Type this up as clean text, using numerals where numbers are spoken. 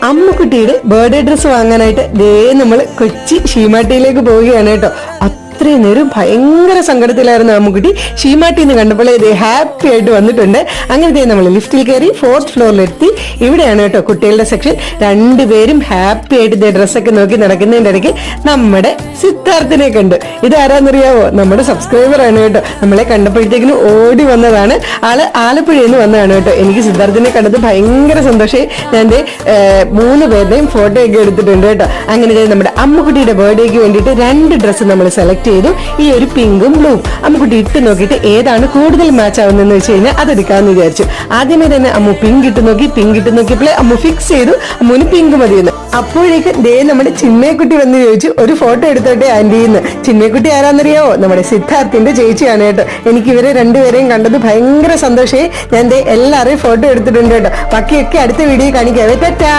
അമ്മുക്കുട്ടിയുടെ birthday dress വാങ്ങാനായിട്ട് ദേ നമ്മൾ കൊച്ചി ഷീമാട്ടിയിലേക്ക് പോവുകയാണ് കേട്ടോ. അത്രയും നേരം ഭയങ്കര സങ്കടത്തിലായിരുന്നു അമ്മുക്കുട്ടി. ഷീമാട്ടിന്ന് കണ്ടപ്പോൾ ഇത് ഹാപ്പി ആയിട്ട് വന്നിട്ടുണ്ട്. അങ്ങനത്തെ നമ്മൾ ലിഫ്റ്റിൽ കയറി 4th ഫ്ലോറിലെത്തി. ഇവിടെയാണ് കേട്ടോ കുട്ടികളുടെ സെക്ഷൻ. രണ്ടുപേരും ഹാപ്പി ആയിട്ട് ഇതേ ഡ്രസ്സൊക്കെ നോക്കി നടക്കുന്നതിന്റെ ഇടയ്ക്ക് നമ്മുടെ സിദ്ധാർത്ഥിനെ കണ്ടു. ഇതാരാന്നറിയാവോ? നമ്മുടെ സബ്സ്ക്രൈബർ ആണ് കേട്ടോ. നമ്മളെ കണ്ടപ്പോഴത്തേക്കിനും ഓടി വന്നതാണ്. ആള് ആലപ്പുഴയിൽ നിന്ന് വന്നതാണ് കേട്ടോ. എനിക്ക് സിദ്ധാർത്ഥിനെ കണ്ടത് ഭയങ്കര സന്തോഷമായി. ഞാൻ 3 പേരുടെയും ഫോട്ടോ ഒക്കെ എടുത്തിട്ടുണ്ട് കേട്ടോ. അങ്ങനെ നമ്മുടെ അമ്മുക്കുട്ടിയുടെ ബർത്ത്ഡേക്ക് വേണ്ടിയിട്ട് 2 ഡ്രസ്സ് നമ്മൾ സെലക്ട് ചെയ്തു. ഈ ഒരു പിങ്കും ബ്ലൂവും. അമ്മുക്കുട്ടി ഇട്ട് നോക്കിയിട്ട് ഏതാണ് കൂടുതൽ മാച്ച് ആവുന്നതെന്ന് വെച്ച് കഴിഞ്ഞാൽ അതെടുക്കാമെന്ന് വിചാരിച്ചു. ആദ്യമേ തന്നെ അമ്മു പിങ്ക് ഇട്ട് നോക്കിയപ്പോൾ അമ്മു ഫിക്സ് ചെയ്തു അമ്മുവിന് പിങ്ക് മതിയെന്ന്. അപ്പോഴേക്ക് നമ്മുടെ ചിന്മയക്കുട്ടി വന്ന് ചോദിച്ചു, ഒരു ഫോട്ടോ എടുത്തോട്ടെ ആന്റിന്ന്. ചിന്മയക്കുട്ടി ആരാന്നറിയാവോ? നമ്മുടെ സിദ്ധാർത്ഥിന്റെ ചേച്ചിയാണ് കേട്ടോ. എനിക്ക് ഇവരെ രണ്ടുപേരെയും കണ്ടത് ഭയങ്കര സന്തോഷമായി. ഞാൻ എല്ലാവരെയും ഫോട്ടോ എടുത്തിട്ടുണ്ട് കേട്ടോ. ബാക്കിയൊക്കെ അടുത്ത വീഡിയോ കാണിക്കാവേ. ടാറ്റാ.